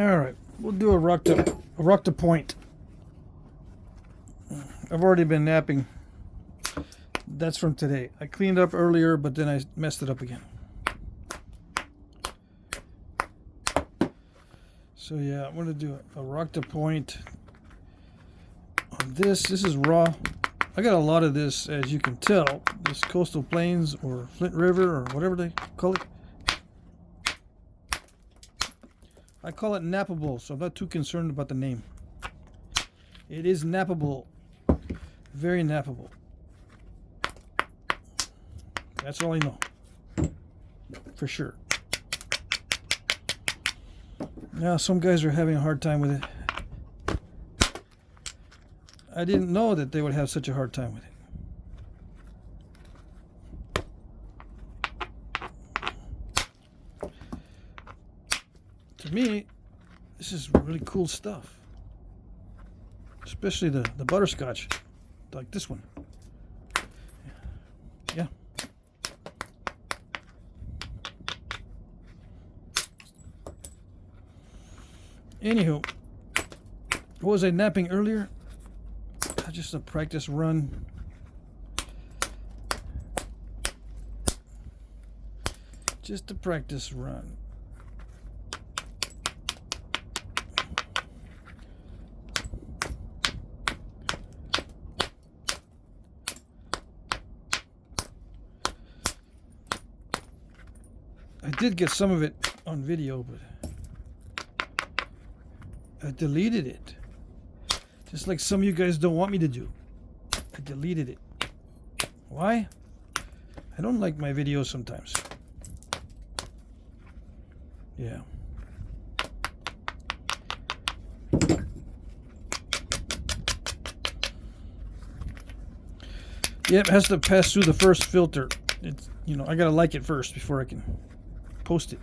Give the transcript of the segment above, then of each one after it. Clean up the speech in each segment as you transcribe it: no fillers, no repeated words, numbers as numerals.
All right, we'll do a rock to point. I've already been napping. That's from today. I cleaned up earlier, but then I messed it up again. So yeah, I'm gonna do a rock to point on this. This is raw. I got a lot of this, as you can tell. This coastal plains or Flint River or whatever they call it. I call it nappable, so I'm not too concerned about the name. It is nappable. Very nappable. That's all I know. For sure. Now, some guys are having a hard time with it. I didn't know that they would have such a hard time with it. To me, this is really cool stuff. Especially the butterscotch, like this one. Yeah. Anywho, what was I napping earlier? Just a practice run. Just a practice run. I did get some of it on video, but I deleted it. Just like some of you guys don't want me to do. I deleted it. Why? I don't like my videos sometimes. Yeah. Yep, it has to pass through the first filter. It's, you know, I gotta like it first before I can post it.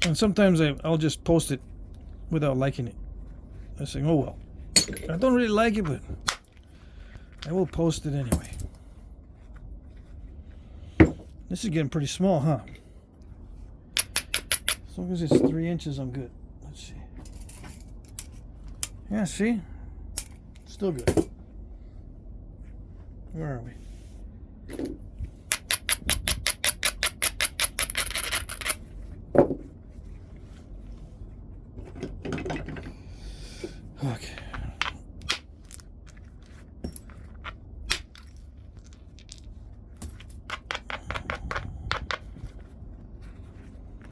And sometimes I'll just post it without liking it. I say, oh well, I don't really like it, but I will post it anyway. This is getting pretty small, huh? As long as it's 3 inches, I'm good. Let's see. Yeah, see? Still good. Where are we? Okay.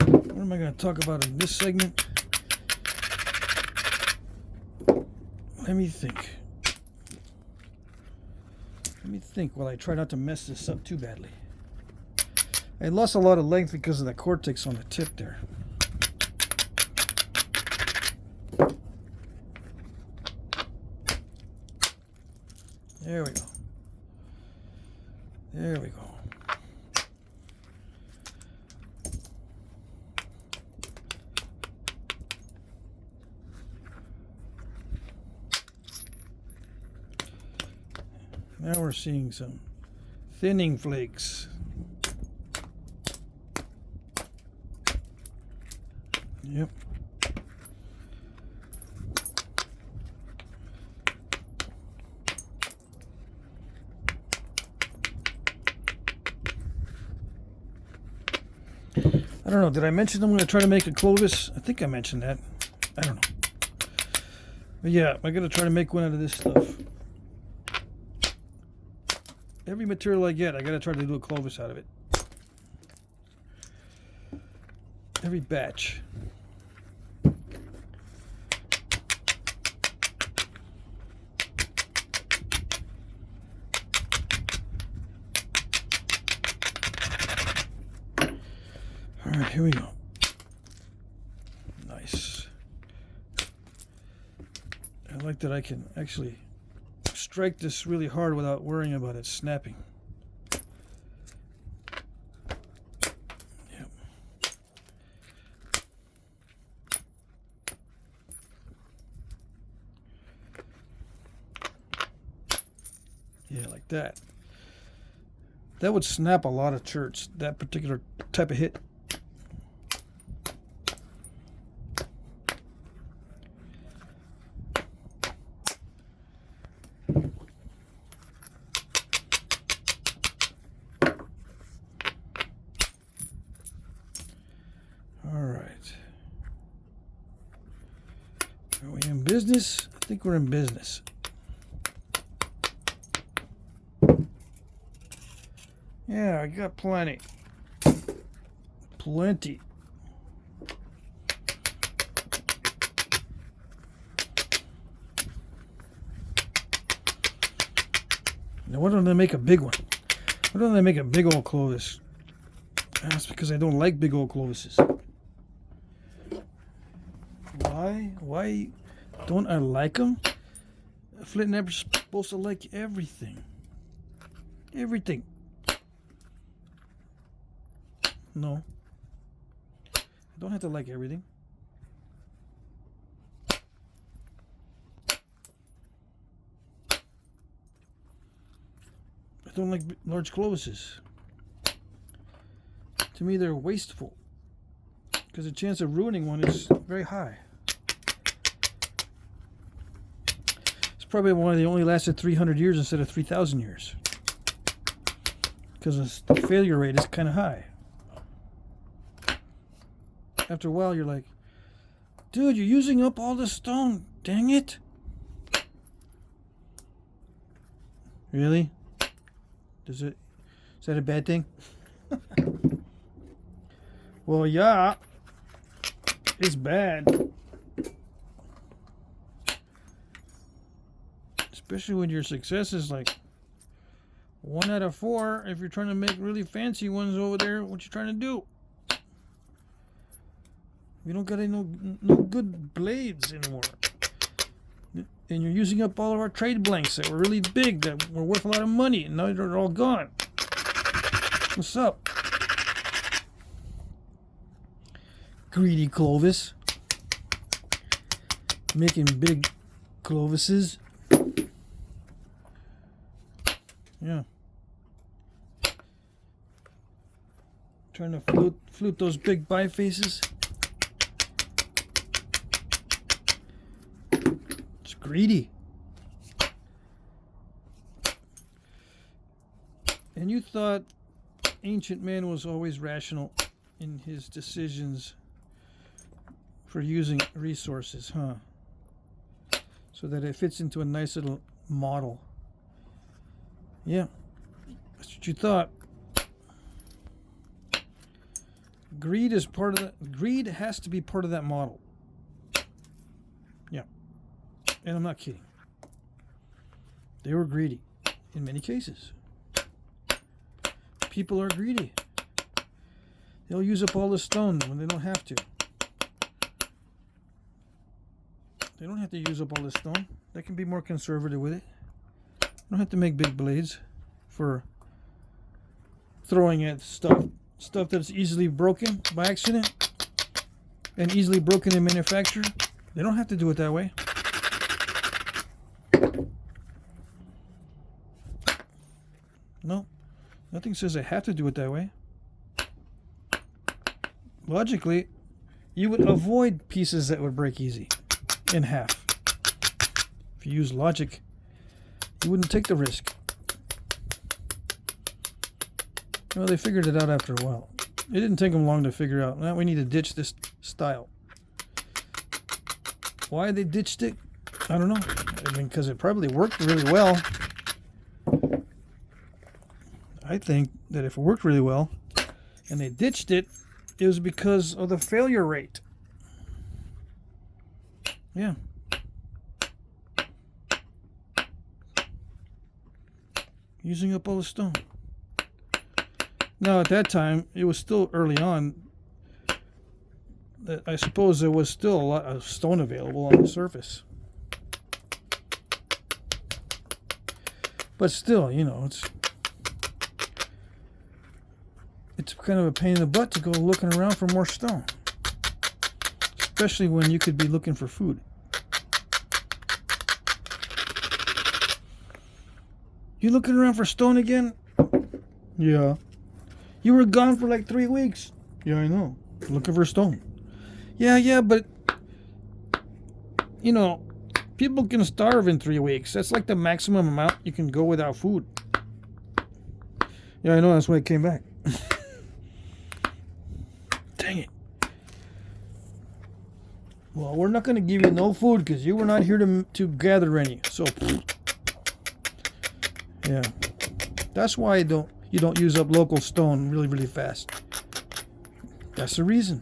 What am I going to talk about in this segment? Let me think. Let me think while I try not to mess this up too badly. I lost a lot of length because of that cortex on the tip there. There we go. There we go. Now we're seeing some thinning flakes. Yep. I don't know. Did I mention I'm going to try to make a Clovis? I think I mentioned that. I don't know. But yeah, I'm going to try to make one out of this stuff. Every material I get, I got to try to do a Clovis out of it. Every batch. All right, here we go. Nice. I like that I can actually strike this really hard without worrying about it snapping. Yep. Yeah, like that. That would snap a lot of shirts, that particular type of hit. business? I think we're in business. Yeah, I got plenty. Plenty. Now, why don't they make a big one? Why don't they make a big old Clovis? That's because I don't like big old Clovises. Why? Why don't I like them? Flintknapper's supposed to like everything. Everything. No. I don't have to like everything. I don't like large Clovises. To me, they're wasteful because the chance of ruining one is very high. It's probably one they only lasted 300 years instead of 3,000 years because the failure rate is kind of high. After a while, you're like, dude, you're using up all the stone. Dang it. Really? Is that a bad thing? Well, yeah. It's bad. Especially when your success is like 1 out of 4. If you're trying to make really fancy ones over there, what you trying to do? We don't got any no good blades anymore. And you're using up all of our trade blanks that were really big, that were worth a lot of money, and now they're all gone. What's up? Greedy Clovis. Making big Clovises. Yeah. Trying to flute those big bifaces. It's greedy. And you thought ancient man was always rational in his decisions for using resources, huh? So that it fits into a nice little model. Yeah, that's what you thought. Greed is part of that. Greed has to be part of that model. Yeah, and I'm not kidding. They were greedy in many cases. People are greedy. They'll use up all the stone when they don't have to. They don't have to use up all the stone. They can be more conservative with it. They don't have to make big blades for throwing at stuff that's easily broken by accident and easily broken in manufacture. They don't have to do it that way. No, nothing says they have to do it that way. Logically, you would avoid pieces that would break easy in half. If you use logic, you wouldn't take the risk. Well, they figured it out after a while. It didn't take them long to figure out, now we need to ditch this style. Why they ditched it, I don't know. I mean, because it probably worked really well. I think that if it worked really well and they ditched it, it was because of the failure rate. Yeah. Using up all the stone. Now, at that time, it was still early on. I suppose there was still a lot of stone available on the surface. But still, you know, it's kind of a pain in the butt to go looking around for more stone. Especially when you could be looking for food. You looking around for stone again? Yeah. You were gone for like 3 weeks. Yeah, I know. Looking for stone. Yeah, but you know, people can starve in 3 weeks. That's like the maximum amount you can go without food. Yeah, I know. That's why I came back. Dang it. Well, we're not going to give you no food because you were not here to gather any. So, yeah. That's why you don't use up local stone really, really fast. That's the reason.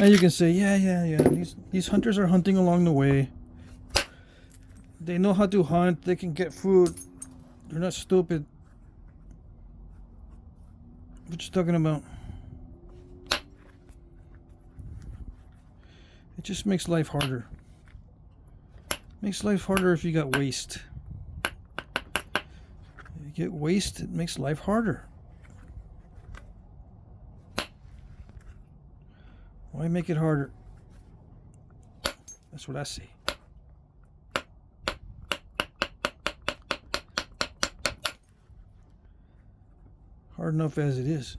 And you can say, yeah. These hunters are hunting along the way. They know how to hunt. They can get food. They're not stupid. What you talking about? It just makes life harder. Makes life harder if you got waste. You get waste, it makes life harder. Why make it harder? That's what I say. Hard enough as it is.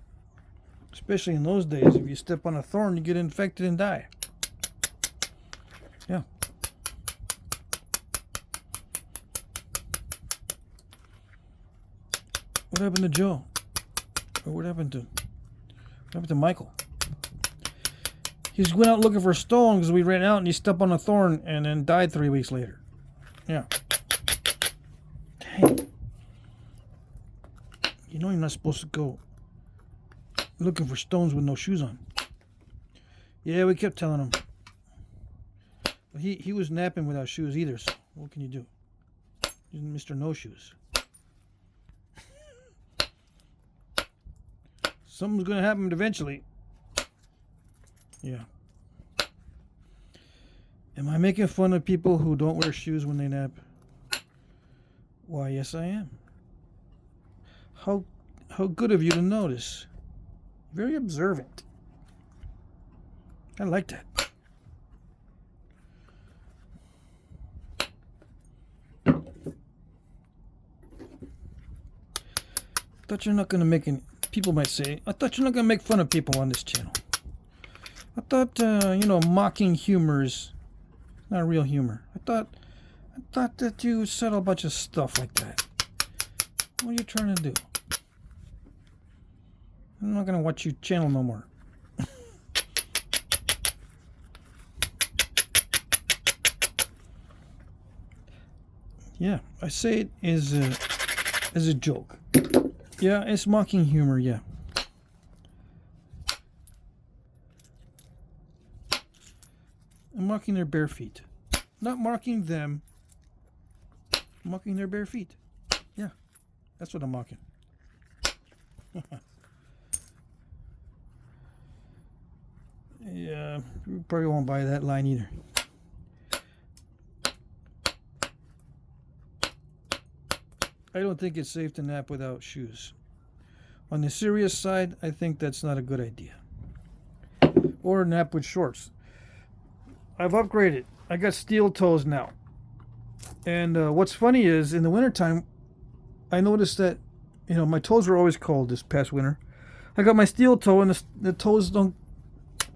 Especially in those days, if you step on a thorn, you get infected and die. Yeah. What happened to Joe? Or what happened to Michael? He just went out looking for a stone because we ran out and he stepped on a thorn and then died 3 weeks later. Yeah. Dang. You know you're not supposed to go looking for stones with no shoes on. Yeah, we kept telling him. But he was napping without shoes either, so what can you do? He's Mr. No Shoes. Something's going to happen eventually. Yeah. Am I making fun of people who don't wear shoes when they nap? Why, yes, I am. How good of you to notice. Very observant. I like that. I thought you're not going to make any... People might say, I thought you're not going to make fun of people on this channel. I thought, mocking humor is not real humor. I thought that you said a bunch of stuff like that. What are you trying to do? I'm not going to watch your channel no more. Yeah, I say it as a joke. Yeah, it's mocking humor, yeah. I'm mocking their bare feet. Not mocking them. I'm mocking their bare feet. Yeah, that's what I'm mocking. Yeah, you probably won't buy that line either. I don't think it's safe to nap without shoes. On the serious side, I think that's not a good idea. Or nap with shorts. I've upgraded. I got steel toes now. And what's funny is, in the wintertime, I noticed that, my toes were always cold this past winter. I got my steel toe and the toes don't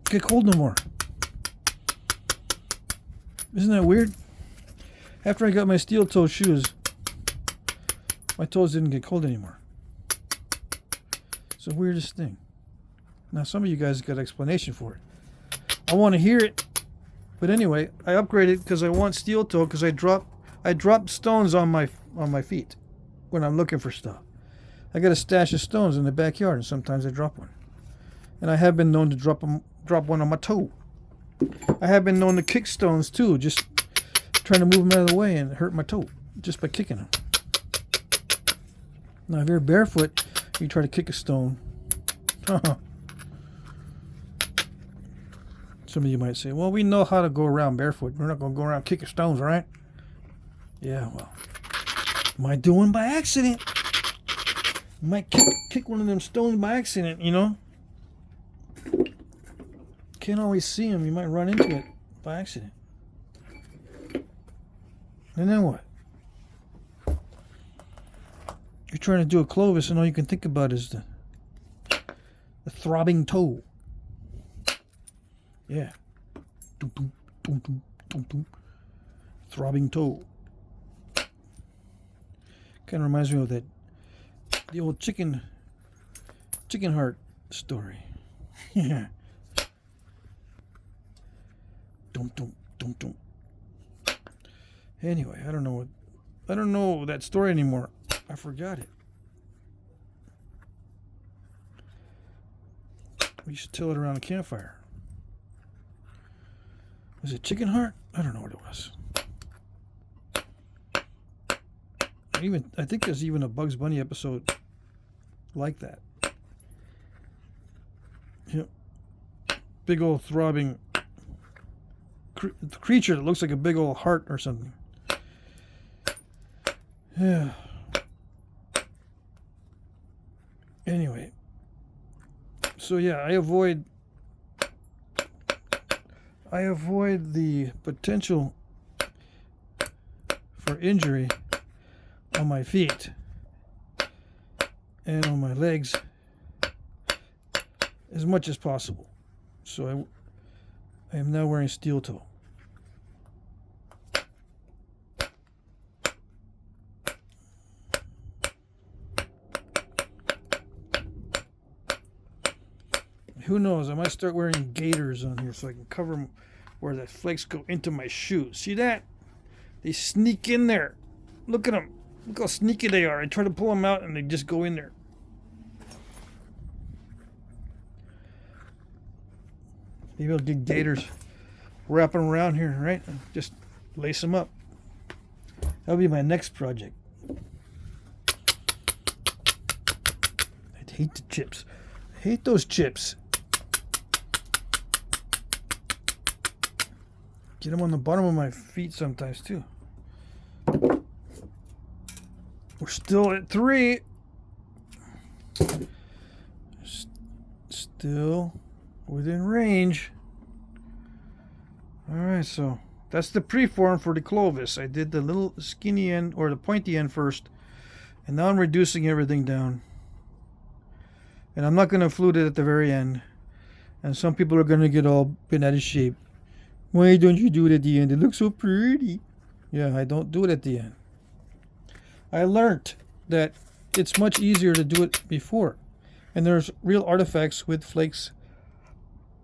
get cold no more. Isn't that weird? After I got my steel toe shoes, my toes didn't get cold anymore. It's the weirdest thing. Now, some of you guys got an explanation for it. I want to hear it. But anyway, I upgraded because I want steel toe because I drop stones on my feet when I'm looking for stuff. I got a stash of stones in the backyard, and sometimes I drop one. And I have been known to drop one on my toe. I have been known to kick stones too, just trying to move them out of the way and hurt my toe just by kicking them. Now, if you're barefoot, you try to kick a stone. Some of you might say, well, we know how to go around barefoot. We're not going to go around kicking stones, right? Yeah, well, might do one by accident. You might kick one of them stones by accident, Can't always see them. You might run into it by accident. And then what? You're trying to do a Clovis, and all you can think about is the throbbing toe. Yeah. Dum, dum, dum, dum, dum, dum. Throbbing toe. Kind of reminds me of that The old chicken heart story. Yeah. Don't. Anyway, I don't know that story anymore. I forgot it. We used to tell it around a campfire. Was it chicken heart? I don't know what it was. I think there's even a Bugs Bunny episode like that. Yep. Big old throbbing creature that looks like a big old heart or something. Yeah. Anyway. So yeah, I avoid the potential for injury on my feet and on my legs as much as possible. So I am now wearing steel toe. Who knows? I might start wearing gaiters on here so I can cover them where the flakes go into my shoes. See that? They sneak in there. Look at them. Look how sneaky they are. I try to pull them out and they just go in there. Maybe I'll get gaiters. Wrap them around here, right? Just lace them up. That'll be my next project. I hate the chips. I hate those chips. Get them on the bottom of my feet sometimes too. We're still at 3. Still within range. Alright, so that's the preform for the Clovis. I did the little skinny end or the pointy end first. And now I'm reducing everything down. And I'm not going to flute it at the very end. And some people are going to get all bent out of shape. Why don't you do it at the end? It looks so pretty. Yeah, I don't do it at the end. I learned that it's much easier to do it before. And there's real artifacts with flakes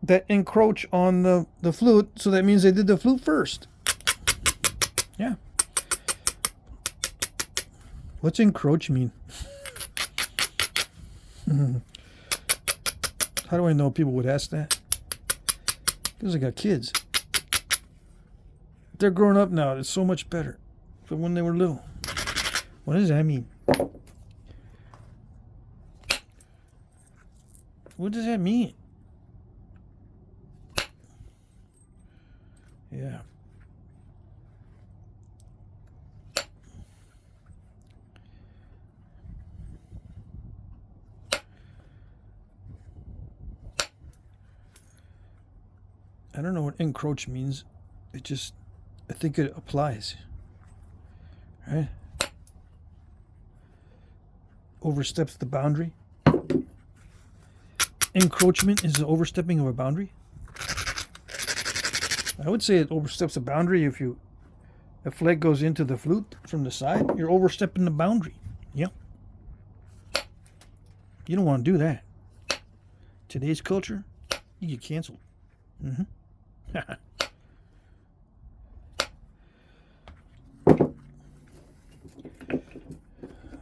that encroach on the flute. So that means they did the flute first. Yeah. What's encroach mean? How do I know people would ask that? Because I got kids. They're growing up now. It's so much better than when they were little. What does that mean? What does that mean? Yeah. I don't know what encroach means. I think it applies. Right? Oversteps the boundary. Encroachment is the overstepping of a boundary. I would say it oversteps a boundary if a flake goes into the flute from the side. You're overstepping the boundary. Yep. You don't want to do that. Today's culture, you get canceled. Mm-hmm.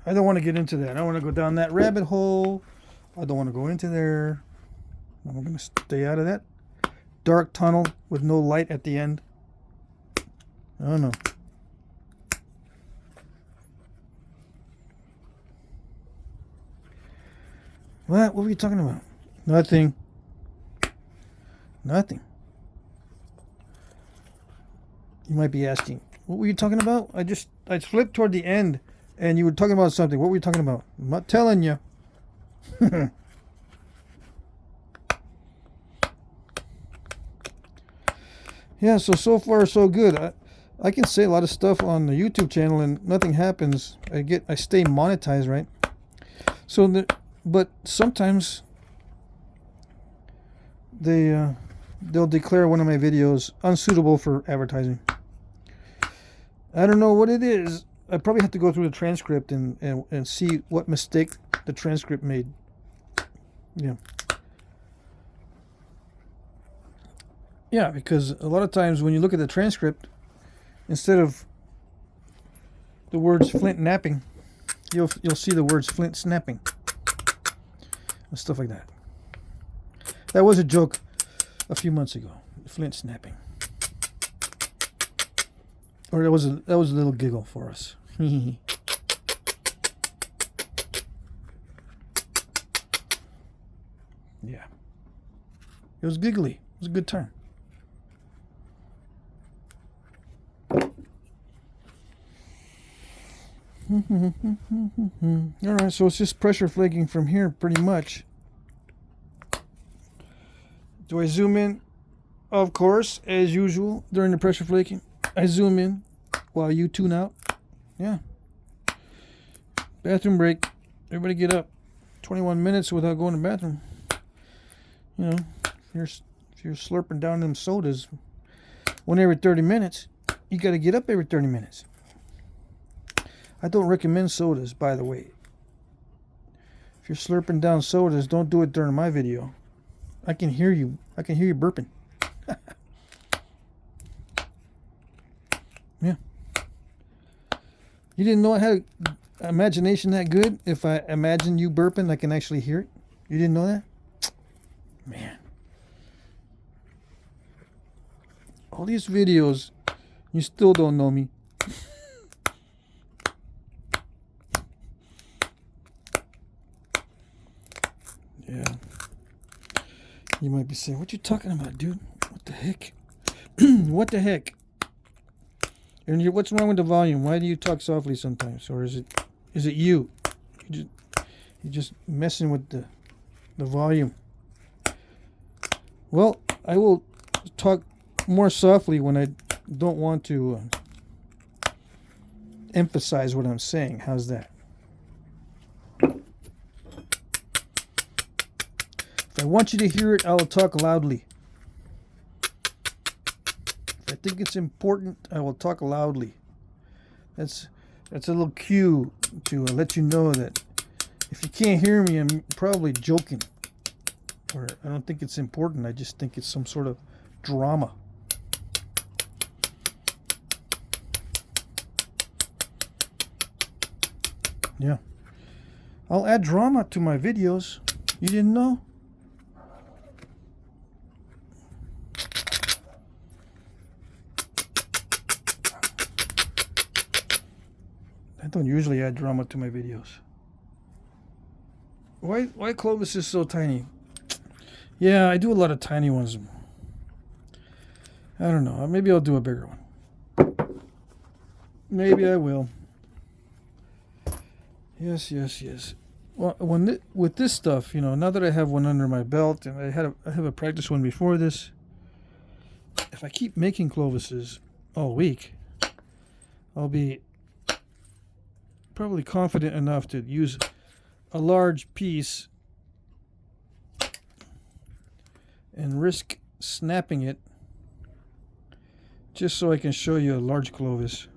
I don't want to get into that. I don't want to go down that rabbit hole. I don't want to go into there. I'm going to stay out of that dark tunnel with no light at the end. I don't know. What were you talking about? Nothing. Nothing. You might be asking, what were you talking about? I flipped toward the end and you were talking about something. What were you talking about? I'm not telling you. Yeah, so far so good. I can say a lot of stuff on the YouTube channel and nothing happens. I stay monetized, right? But sometimes they'll declare one of my videos unsuitable for advertising. I don't know what it is. I probably have to go through the transcript and see what mistake the transcript made. Yeah. Yeah, because a lot of times when you look at the transcript, instead of the words Flintknapping, you'll see the words Flintsnapping and stuff like that. That was a joke a few months ago. Flintsnapping. Or that was a little giggle for us. Yeah. It was giggly. It was a good time. Alright, so it's just pressure flaking from here pretty much. Do I zoom in? Of course, as usual, during the pressure flaking. I zoom in while you tune out. Yeah. Bathroom break. Everybody get up. 21 minutes without going to the bathroom. You know, if you're slurping down them sodas one every 30 minutes, you got to get up every 30 minutes. I don't recommend sodas, by the way. If you're slurping down sodas, don't do it during my video. I can hear you. I can hear you burping. Yeah. You didn't know I had imagination that good? If I imagine you burping, I can actually hear it. You didn't know that? Man. All these videos, you still don't know me. Yeah. You might be saying, what you talking about, dude? What the heck? What the heck? And what's wrong with the volume? Why do you talk softly sometimes? Or is it you? You're just messing with the volume. Well, I will talk more softly when I don't want to emphasize what I'm saying. How's that? If I want you to hear it, I will talk loudly. If I think it's important, I will talk loudly. That's a little cue to let you know that if you can't hear me, I'm probably joking. Or I don't think it's important. I just think it's some sort of drama. Yeah. I'll add drama to my videos. You didn't know? I don't usually add drama to my videos. Why Clovis is so tiny? Yeah, I do a lot of tiny ones. I don't know. Maybe I'll do a bigger one. Maybe I will. Yes. Well, with this stuff, you know, now that I have one under my belt, and I have a practice one before this. If I keep making Clovises all week, I'll be probably confident enough to use a large piece and risk snapping it just so I can show you a large Clovis.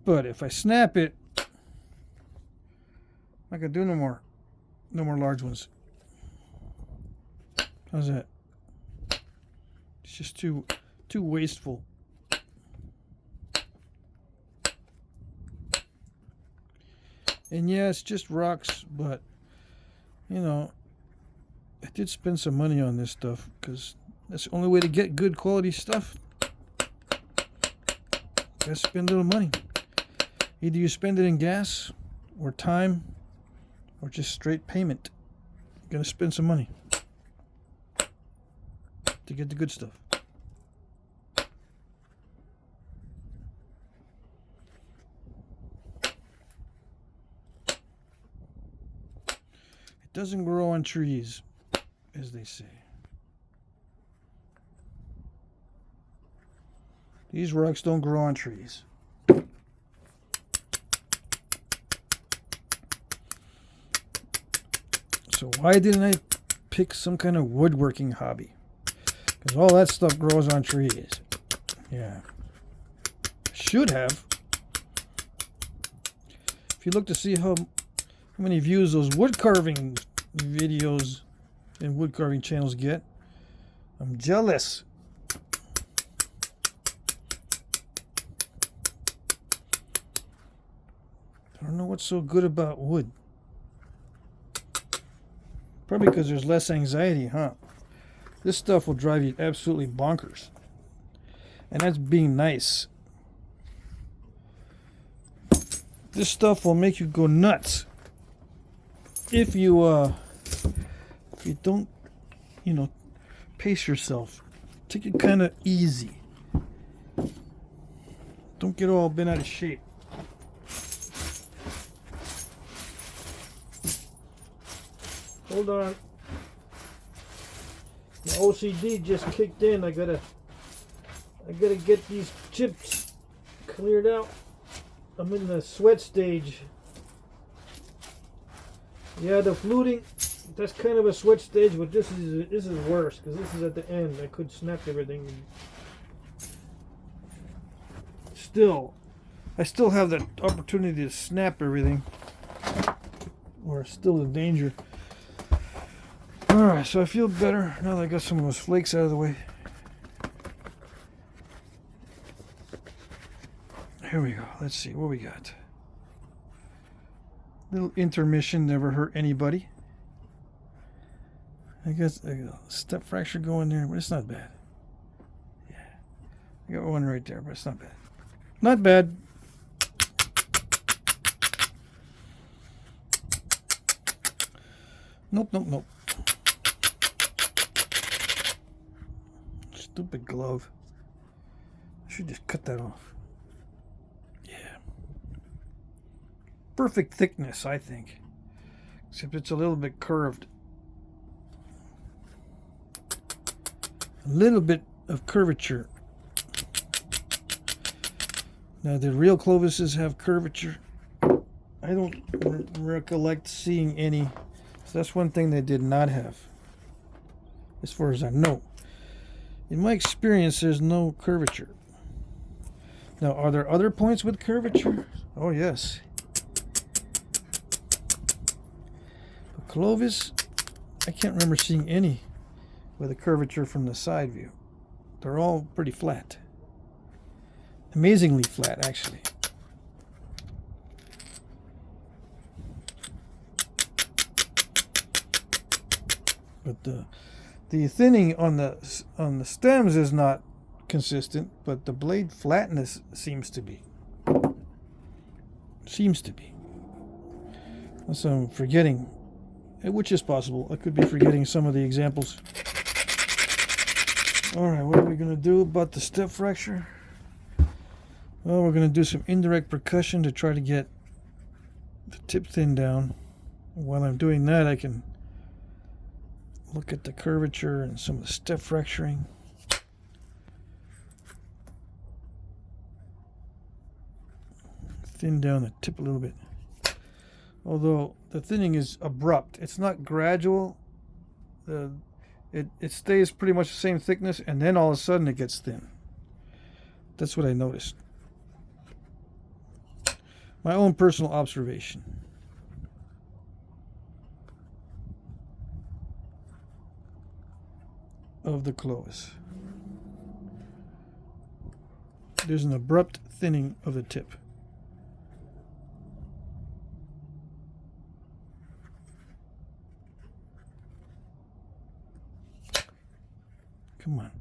But if I snap it, I can do no more large ones. How's that? It's just too wasteful. And yeah, it's just rocks, but you know, I did spend some money on this stuff because that's the only way to get good quality stuff. Gotta spend a little money. Either you spend it in gas or time or just straight payment. You're gonna spend some money to get the good stuff. It doesn't grow on trees, as they say. These rocks don't grow on trees. So why didn't I pick some kind of woodworking hobby? Because all that stuff grows on trees. Yeah. Should have. If you look to see how how many views those wood carving videos and wood carving channels get. I'm jealous. I don't know what's so good about wood. Probably because there's less anxiety, huh? This stuff will drive you absolutely bonkers. And that's being nice. This stuff will make you go nuts if you don't, pace yourself. Take it kind of easy. Don't get all bent out of shape. Hold on. My OCD just kicked in. I gotta get these chips cleared out. I'm in the sweat stage. Yeah, the fluting, that's kind of a sweat stage, but this is worse because this is at the end. I could snap everything. I still have the opportunity to snap everything, or still in danger. Alright, so I feel better now that I got some of those flakes out of the way. Here we go. Let's see what we got. Little intermission never hurt anybody. I guess a step fracture going there, but it's not bad. Yeah, I got one right there, but it's not bad. Not bad. Nope. Stupid glove. I should just cut that off. Yeah. Perfect thickness, I think. Except it's a little bit curved. A little bit of curvature. Now, the real Clovises have curvature. I don't recollect seeing any. So that's one thing they did not have, as far as I know. In my experience, there's no curvature. Now, are there other points with curvature? Oh, yes. But Clovis, I can't remember seeing any with a curvature from the side view. They're all pretty flat. Amazingly flat, actually. But the thinning on the stems is not consistent, but the blade flatness seems to be. Unless I'm forgetting, which is possible. I could be forgetting some of the examples. All right, what are we going to do about the step fracture? Well, we're going to do some indirect percussion to try to get the tip thin down. While I'm doing that, I can look at the curvature and some of the step fracturing. Thin down the tip a little bit. Although the thinning is abrupt. It's not gradual. It stays pretty much the same thickness, and then all of a sudden it gets thin. That's what I noticed. My own personal observation. Of the Clovis. There's an abrupt thinning of the tip. Come on.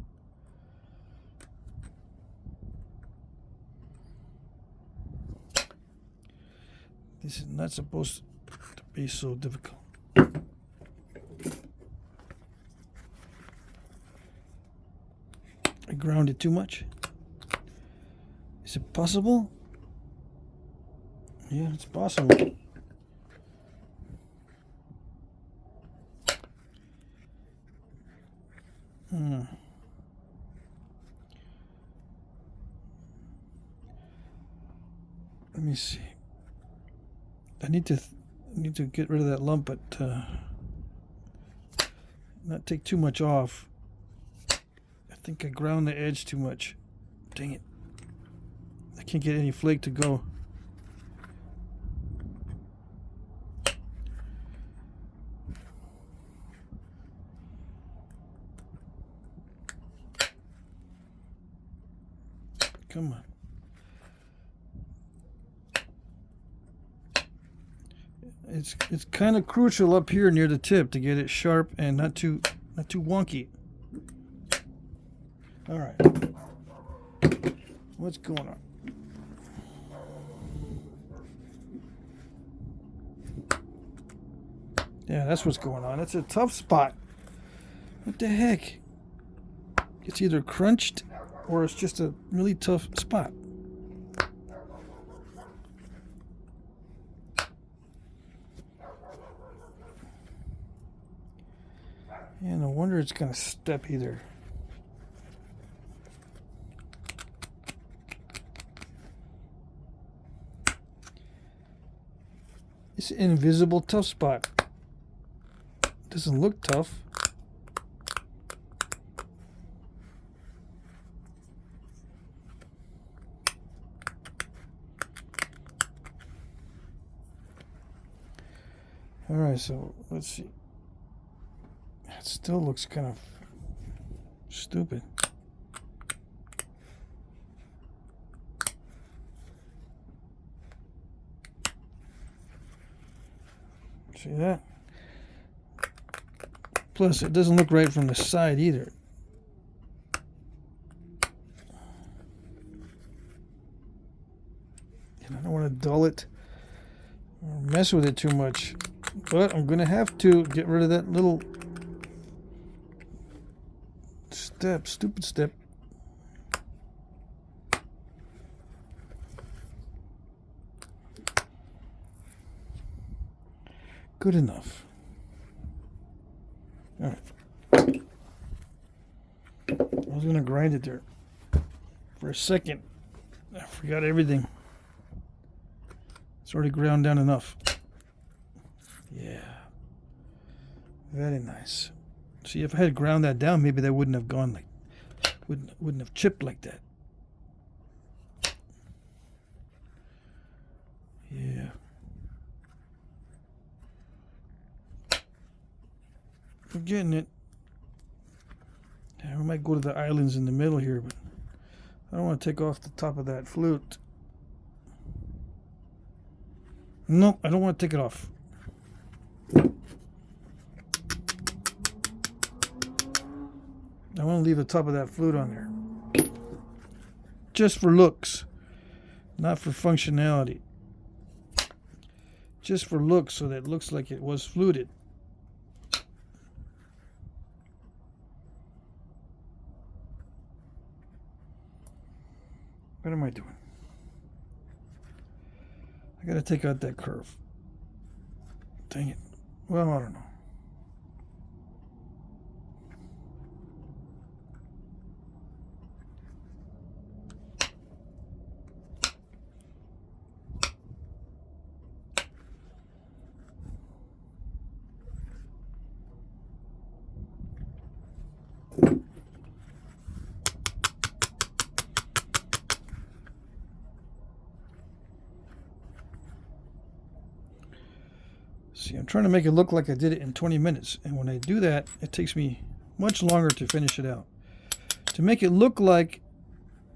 This is not supposed to be so difficult. I ground it too much. Is it possible? Yeah, it's possible. Let me see. I need to get rid of that lump, but not take too much off. I think I ground the edge too much. Dang it. I can't get any flake to go. Come on. It's kind of crucial up here near the tip to get it sharp and not too wonky. All right. What's going on? Yeah, that's what's going on. It's a tough spot. What the heck? It's either crunched or it's just a really tough spot. Yeah, no wonder it's going to step either. It's an invisible tough spot. Doesn't look tough. All right, so let's see. It still looks kind of stupid. See that? Plus, it doesn't look right from the side either. And I don't want to dull it or mess with it too much. But I'm going to have to get rid of that little step, stupid step. Good enough. All right. I was going to grind it there for a second. I forgot everything. It's already ground down enough. Yeah. Very nice. See, if I had ground that down, maybe that wouldn't have gone like, wouldn't have chipped like that. Yeah. We're getting it. Yeah, we might go to the islands in the middle here, but I don't want to take off the top of that flute. Nope, I don't want to take it off. I want to leave the top of that flute on there. Just for looks, not for functionality. Just for looks, so that it looks like it was fluted. What am I doing? I gotta take out that curve. Dang it. Well, I don't know. See, I'm trying to make it look like I did it in 20 minutes. And when I do that, it takes me much longer to finish it out. To make it look like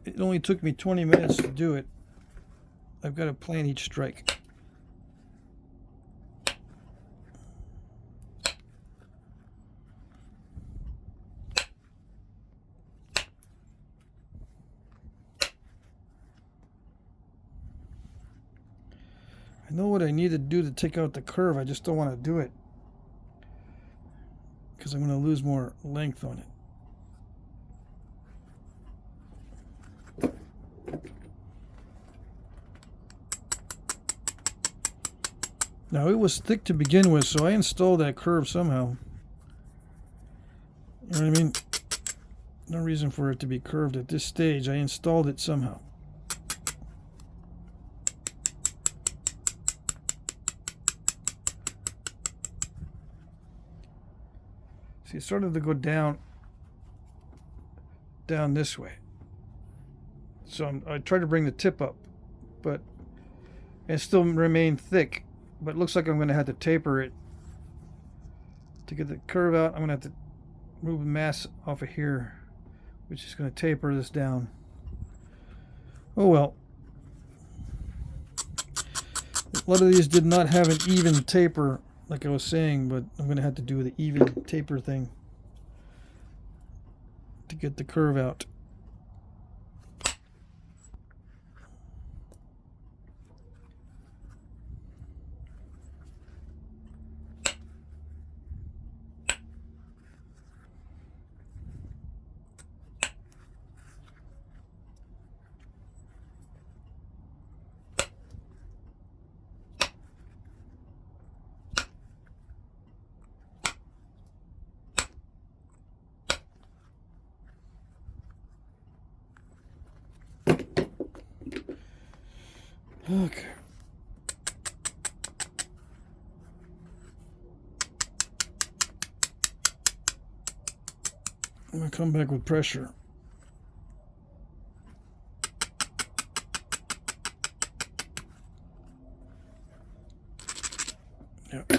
it only took me 20 minutes to do it, I've got to plan each strike. I know what I need to do to take out the curve. I just don't want to do it because I'm going to lose more length on it. Now, it was thick to begin with, so I installed that curve somehow. You know what I mean? No reason for it to be curved at this stage. I installed it somehow. See, it started to go down this way. So I tried to bring the tip up, but it still remained thick. But it looks like I'm going to have to taper it to get the curve out. I'm going to have to move mass off of here, which is going to taper this down. Oh well. A lot of these did not have an even taper, like I was saying, but I'm going to have to do the even taper thing to get the curve out. Okay. I'm going to come back with pressure. Yep.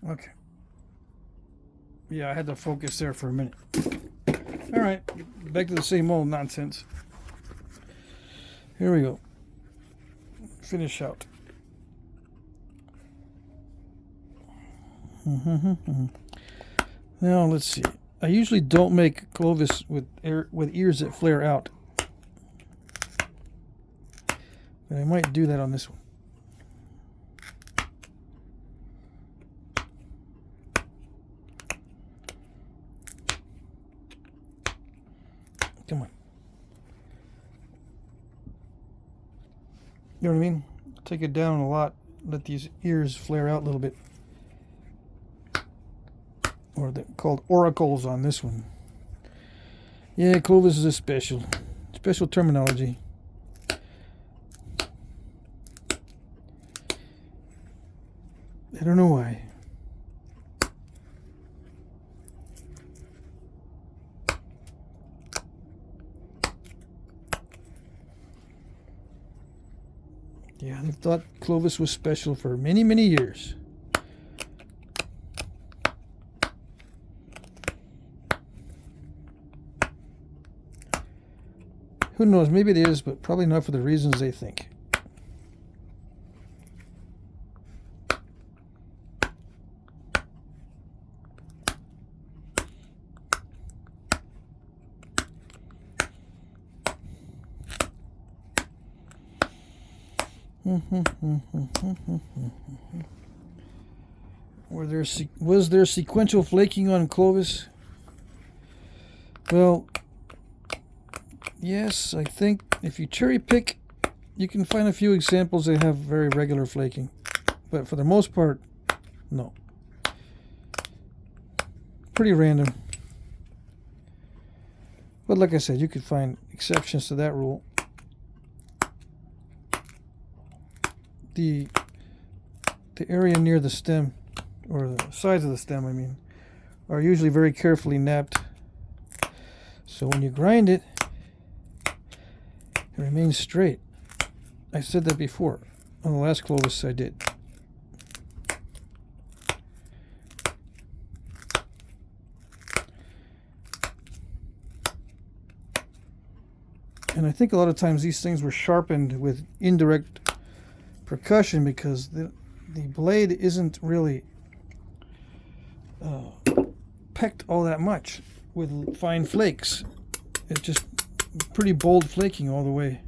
Okay. Yeah, I had to focus there for a minute. All right, back to the same old nonsense. Here we go. Finish out. Now let's see. I usually don't make Clovis with ears that flare out, but I might do that on this one. Come on. You know what I mean? Take it down a lot. Let these ears flare out a little bit. Or they're called oracles on this one. Yeah, Clovis is a special terminology. I don't know why. Yeah, they thought Clovis was special for many, many years. Who knows? Maybe it is, but probably not for the reasons they think. Was there sequential flaking on Clovis? Well, yes, I think if you cherry pick, you can find a few examples that have very regular flaking. But for the most part, no. Pretty random. But like I said, you could find exceptions to that rule. the area near the stem, or the sides of the stem, I mean, are usually very carefully knapped. So when you grind it, it remains straight. I said that before on the last Clovis I did. And I think a lot of times these things were sharpened with indirect percussion because the blade isn't really pecked all that much with fine flakes. It's just pretty bold flaking all the way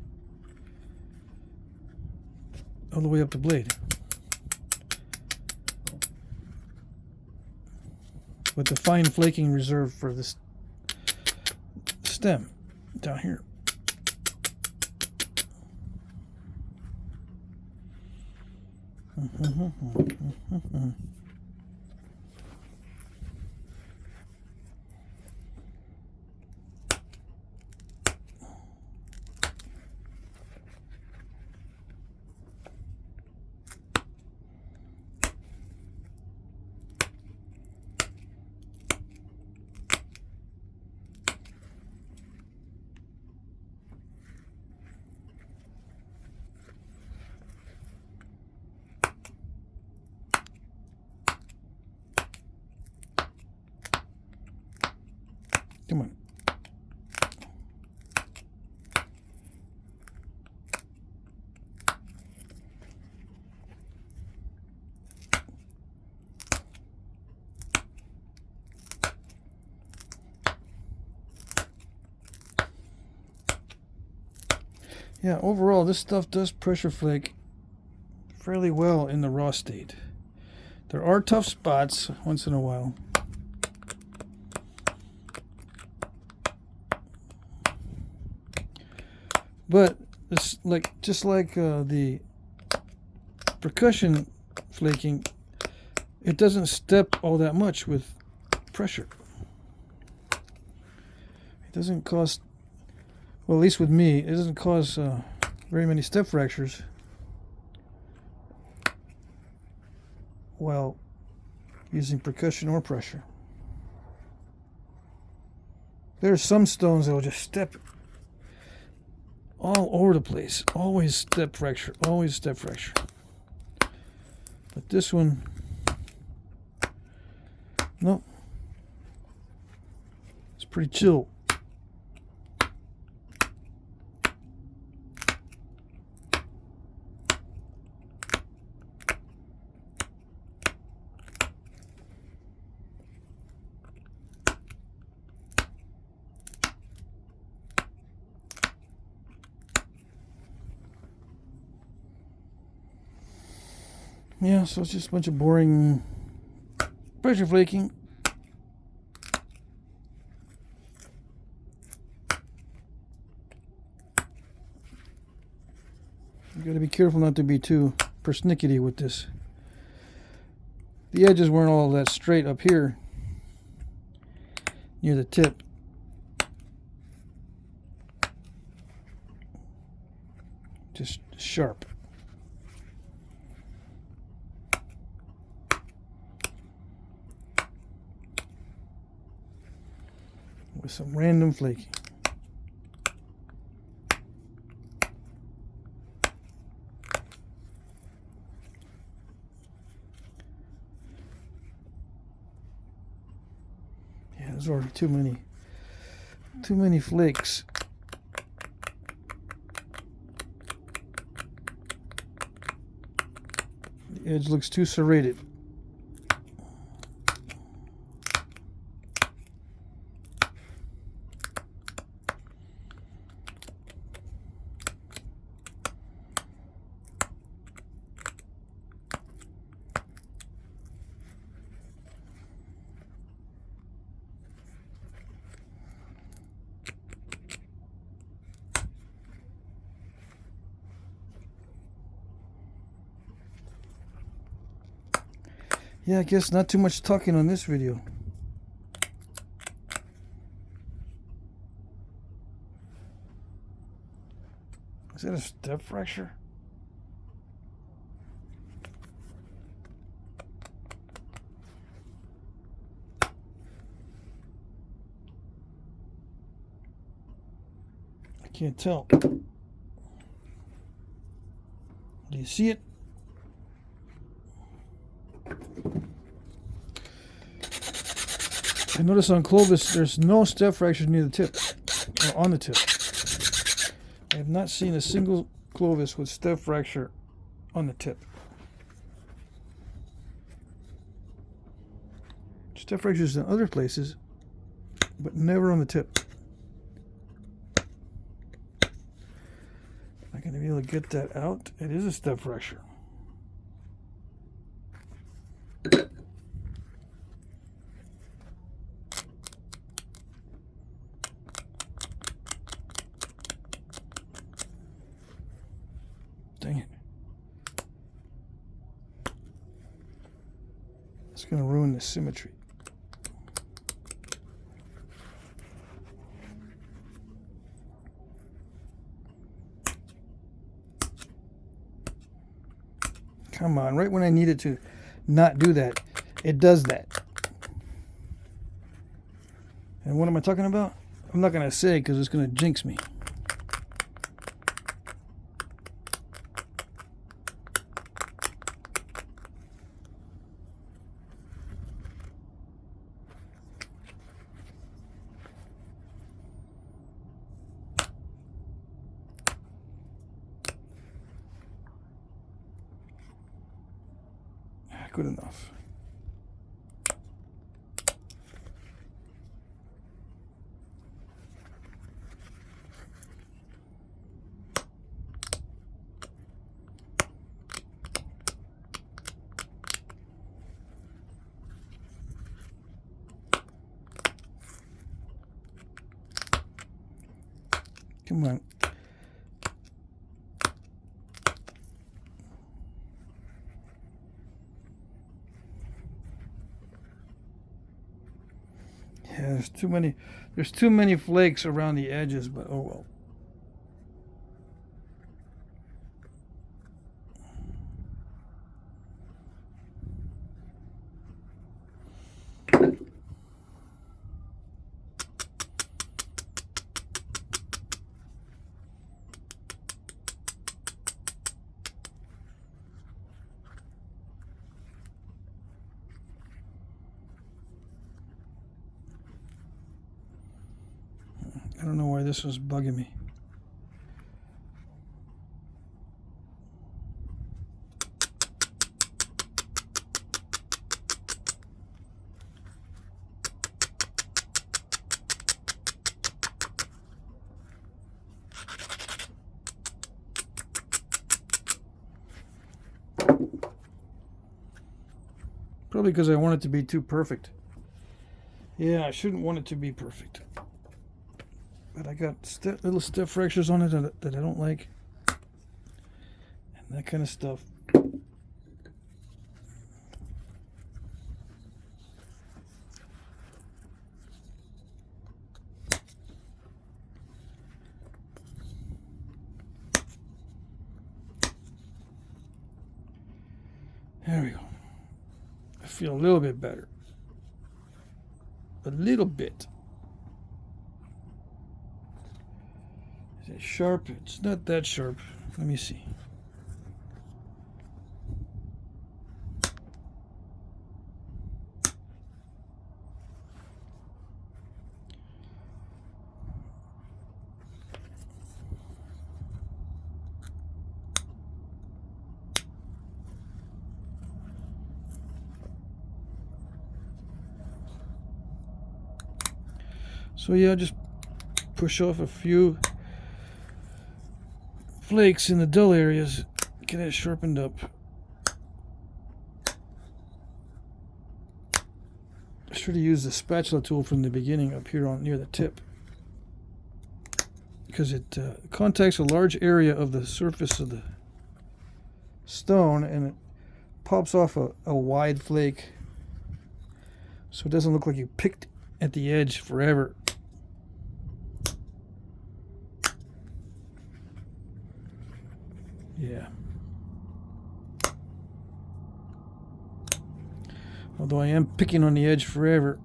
up the blade. With the fine flaking reserved for this stem down here. Come on. Yeah, overall this stuff does pressure flake fairly well in the raw state. There are tough spots once in a while. But it's like just like the percussion flaking, it doesn't step all that much with pressure. It doesn't cause, well, at least with me, it doesn't cause very many step fractures while using percussion or pressure. There are some stones that will just step all over the place. Always step fracture. Always step fracture. But this one, no. It's pretty chill. Yeah, so it's just a bunch of boring pressure flaking. You got to be careful not to be too persnickety with this. The edges weren't all that straight up here near the tip. Just sharp. With some random flaking. Yeah, there's already too many flakes. The edge looks too serrated. Yeah, I guess not too much talking on this video. Is that a step fracture? Can't tell. Do you see it? I notice on Clovis there's no step fractures near the tip, or on the tip. I have not seen a single Clovis with step fracture on the tip. Step fractures in other places, but never on the tip. Am I going to be able to get that out? It is a step fracture. Dang it. It's going to ruin the symmetry. Come on, right when I need it to not do that, it does that. And what am I talking about? I'm not going to say because it's going to jinx me. Good enough. Come on. Yeah, there's too many flakes around the edges, but oh well. I don't know why this was bugging me. Probably because I want it to be too perfect. Yeah, I shouldn't want it to be perfect. But I got little step fractures on it that I don't like. And that kind of stuff. There we go. I feel a little bit better. A little bit. Is it sharp? It's not that sharp. Let me see. So yeah, just push off a few flakes in the dull areas, get it sharpened up. I should have used the spatula tool from the beginning up here on near the tip, because it contacts a large area of the surface of the stone and it pops off a wide flake, so it doesn't look like you picked at the edge forever. Yeah. Although I am picking on the edge forever.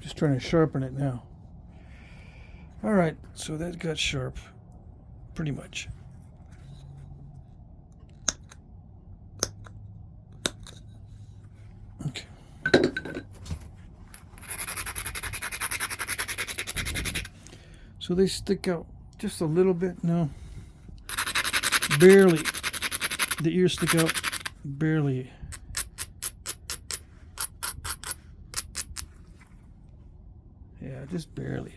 just trying to sharpen it now. All right, so that got sharp, pretty much. Okay. So they stick out just a little bit. No, barely. The ears stick out barely. Yeah, just barely.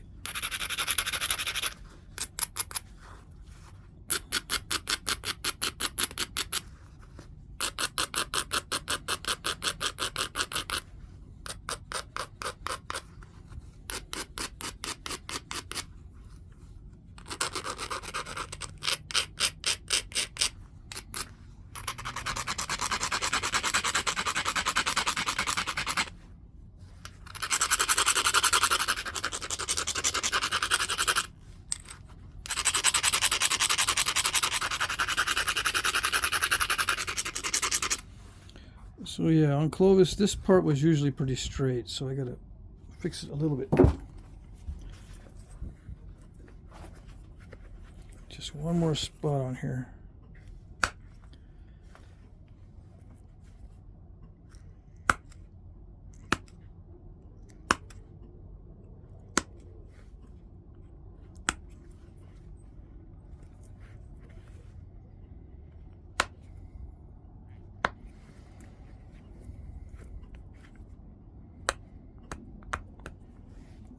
So yeah, on Clovis, this part was usually pretty straight, so I gotta fix it a little bit. Just one more spot on here.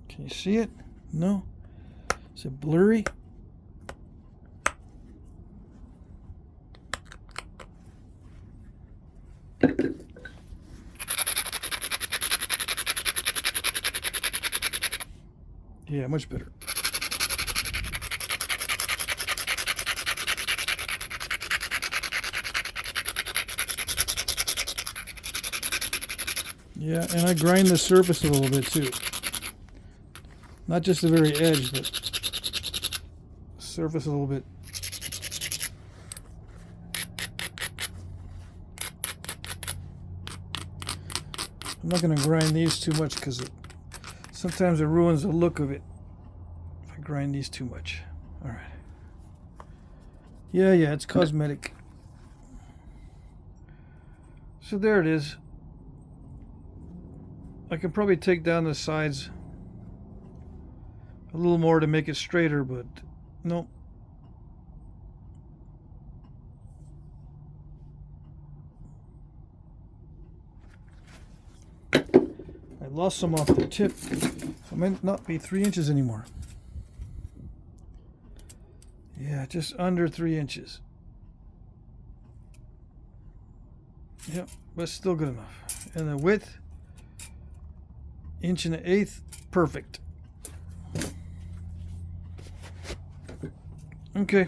Can you see it? No? Is it blurry? Yeah, much better. Yeah, and I grind the surface a little bit too. Not just the very edge, but surface a little bit. I'm not going to grind these too much because sometimes it ruins the look of it if I grind these too much. All right. Yeah, it's cosmetic. So there it is. I can probably take down the sides a little more to make it straighter, but nope. I lost some off the tip. It might not be 3 inches anymore. Yeah, just under 3 inches. Yep, but still good enough. And the width, 1 1/8, perfect. Okay.